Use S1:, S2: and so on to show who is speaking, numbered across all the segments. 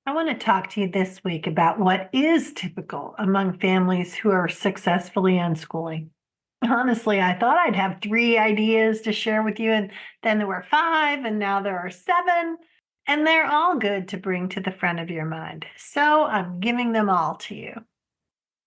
S1: I want to talk to you this week about what is typical among families who are successfully unschooling. Honestly, I thought I'd have three ideas to share with you, and then there were five, and now there are seven, and they're all good to bring to the front of your mind. So I'm giving them all to you.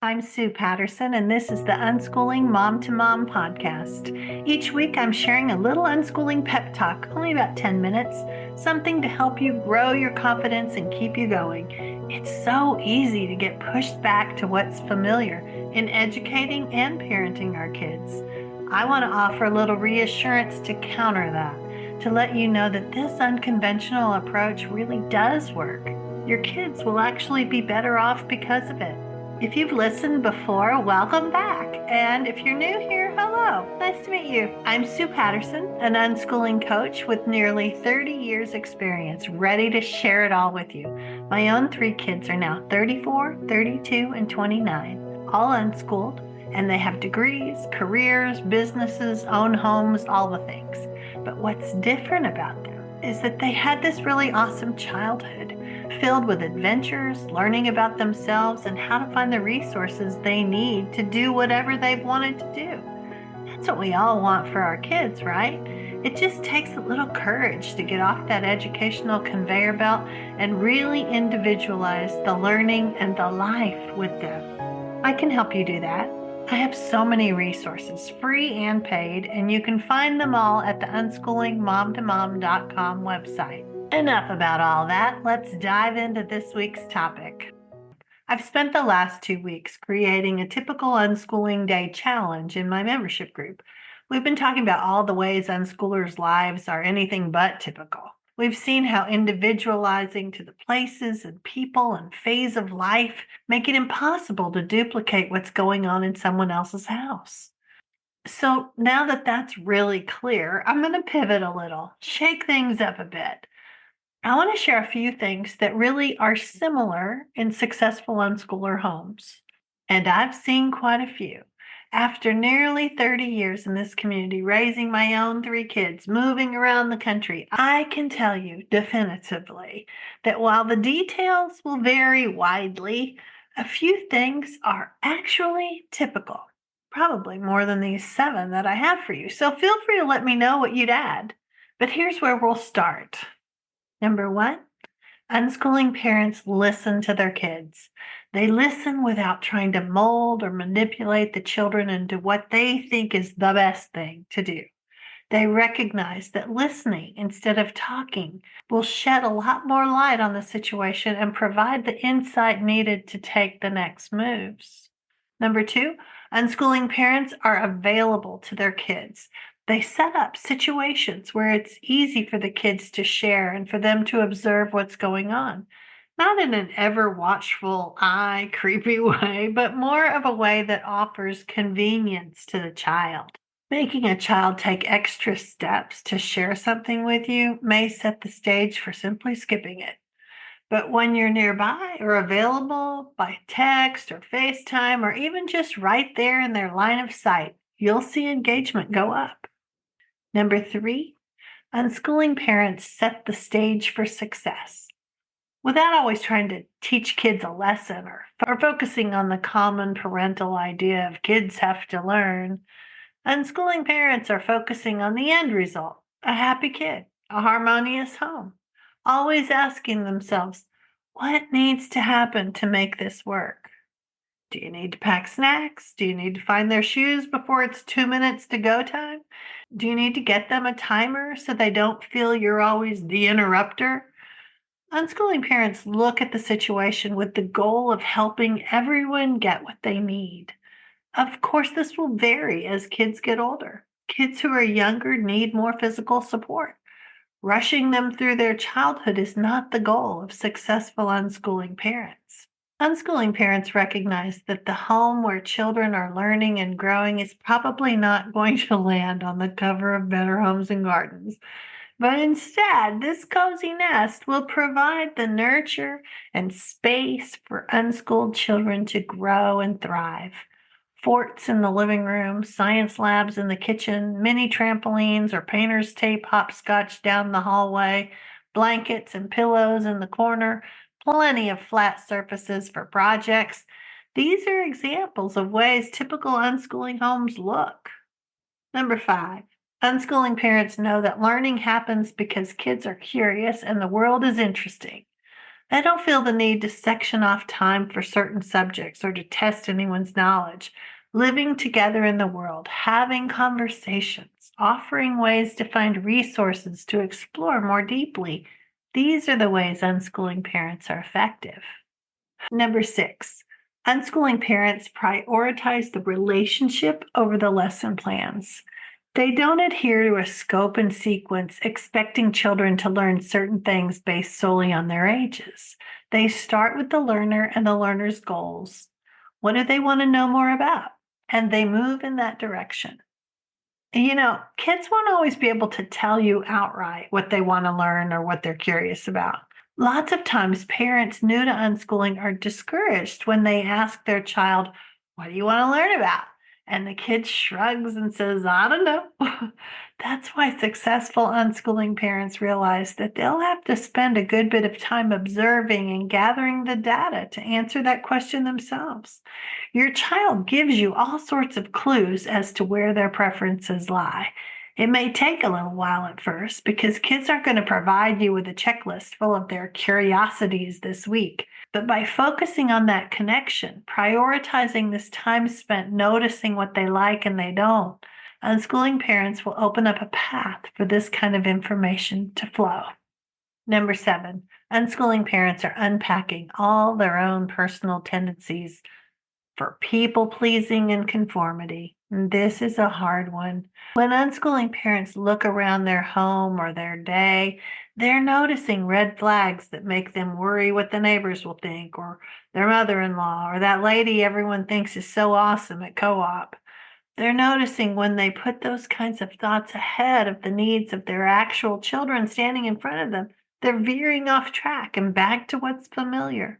S1: I'm Sue Patterson, and this is the Unschooling Mom to Mom podcast. Each week, I'm sharing a little unschooling pep talk, only about 10 minutes, something to help you grow your confidence and keep you going. It's so easy to get pushed back to what's familiar in educating and parenting our kids. I want to offer a little reassurance to counter that, to let you know that this unconventional approach really does work. Your kids will actually be better off because of it. If you've listened before, welcome back. And if you're new here, hello. Nice to meet you. I'm Sue Patterson, an unschooling coach with nearly 30 years experience, ready to share it all with you. My own three kids are now 34, 32, and 29, all unschooled, and they have degrees, careers, businesses, own homes, all the things. But what's different about them is that they had this really awesome childhood filled with adventures, learning about themselves, and how to find the resources they need to do whatever they've wanted to do. That's what we all want for our kids, right? It just takes a little courage to get off that educational conveyor belt and really individualize the learning and the life with them. I can help you do that. I have so many resources, free and paid, and you can find them all at the unschoolingmomtomom.com website. Enough about all that. Let's dive into this week's topic. I've spent the last 2 weeks creating a typical unschooling day challenge in my membership group. We've been talking about all the ways unschoolers' lives are anything but typical. We've seen how individualizing to the places and people and phase of life make it impossible to duplicate what's going on in someone else's house. So now that that's really clear, I'm going to pivot a little, shake things up a bit. I want to share a few things that really are similar in successful unschooler homes. And I've seen quite a few. After nearly 30 years in this community, raising my own three kids, moving around the country, I can tell you definitively that while the details will vary widely, a few things are actually typical. Probably more than these seven that I have for you. So feel free to let me know what you'd add. But here's where we'll start. Number one, unschooling parents listen to their kids. They listen without trying to mold or manipulate the children into what they think is the best thing to do. They recognize that listening instead of talking will shed a lot more light on the situation and provide the insight needed to take the next moves. Number two, unschooling parents are available to their kids. They set up situations where it's easy for the kids to share and for them to observe what's going on. Not in an ever watchful eye, creepy way, but more of a way that offers convenience to the child. Making a child take extra steps to share something with you may set the stage for simply skipping it. But when you're nearby or available by text or FaceTime or even just right there in their line of sight, you'll see engagement go up. Number three, unschooling parents set the stage for success. Without always trying to teach kids a lesson or focusing on the common parental idea of kids have to learn, unschooling parents are focusing on the end result, a happy kid, a harmonious home, always asking themselves, what needs to happen to make this work? Do you need to pack snacks? Do you need to find their shoes before it's 2 minutes to go time? Do you need to get them a timer so they don't feel you're always the interrupter? Unschooling parents look at the situation with the goal of helping everyone get what they need. Of course, this will vary as kids get older. Kids who are younger need more physical support. Rushing them through their childhood is not the goal of successful unschooling parents. Unschooling parents recognize that the home where children are learning and growing is probably not going to land on the cover of Better Homes and Gardens. But instead, this cozy nest will provide the nurture and space for unschooled children to grow and thrive. Forts in the living room, science labs in the kitchen, mini trampolines or painter's tape hopscotch down the hallway, blankets and pillows in the corner, plenty of flat surfaces for projects. These are examples of ways typical unschooling homes look. Number 5, unschooling parents know that learning happens because kids are curious and the world is interesting. They don't feel the need to section off time for certain subjects or to test anyone's knowledge. Living together in the world, having conversations, offering ways to find resources to explore more deeply. These are the ways unschooling parents are effective. Number 6, unschooling parents prioritize the relationship over the lesson plans. They don't adhere to a scope and sequence, expecting children to learn certain things based solely on their ages. They start with the learner and the learner's goals. What do they want to know more about? And they move in that direction. Kids won't always be able to tell you outright what they want to learn or what they're curious about. Lots of times, parents new to unschooling are discouraged when they ask their child, "What do you want to learn about?" And the kid shrugs and says, "I don't know." That's why successful unschooling parents realize that they'll have to spend a good bit of time observing and gathering the data to answer that question themselves. Your child gives you all sorts of clues as to where their preferences lie. It may take a little while at first because kids aren't going to provide you with a checklist full of their curiosities this week. But by focusing on that connection, prioritizing this time spent noticing what they like and they don't, unschooling parents will open up a path for this kind of information to flow. Number 7, unschooling parents are unpacking all their own personal tendencies for people pleasing and conformity. This is a hard one. When unschooling parents look around their home or their day, they're noticing red flags that make them worry what the neighbors will think, or their mother in law, or that lady everyone thinks is so awesome at co op. They're noticing when they put those kinds of thoughts ahead of the needs of their actual children standing in front of them, they're veering off track and back to what's familiar.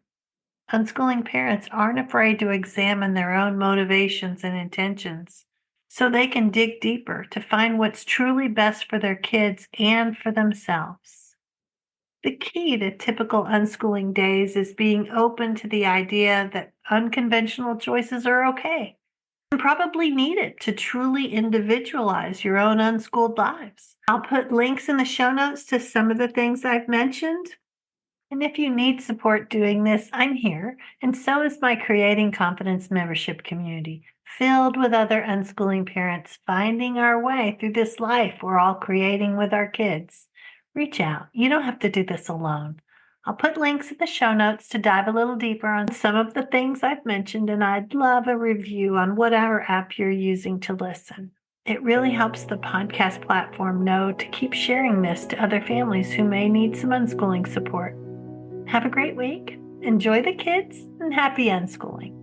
S1: Unschooling parents aren't afraid to examine their own motivations and intentions so they can dig deeper to find what's truly best for their kids and for themselves. The key to typical unschooling days is being open to the idea that unconventional choices are okay and probably needed to truly individualize your own unschooled lives. I'll put links in the show notes to some of the things I've mentioned. And if you need support doing this, I'm here, and so is my Creating Confidence membership community, filled with other unschooling parents finding our way through this life we're all creating with our kids. Reach out. You don't have to do this alone. I'll put links in the show notes to dive a little deeper on some of the things I've mentioned, and I'd love a review on whatever app you're using to listen. It really helps the podcast platform know to keep sharing this to other families who may need some unschooling support. Have a great week. Enjoy the kids and happy unschooling.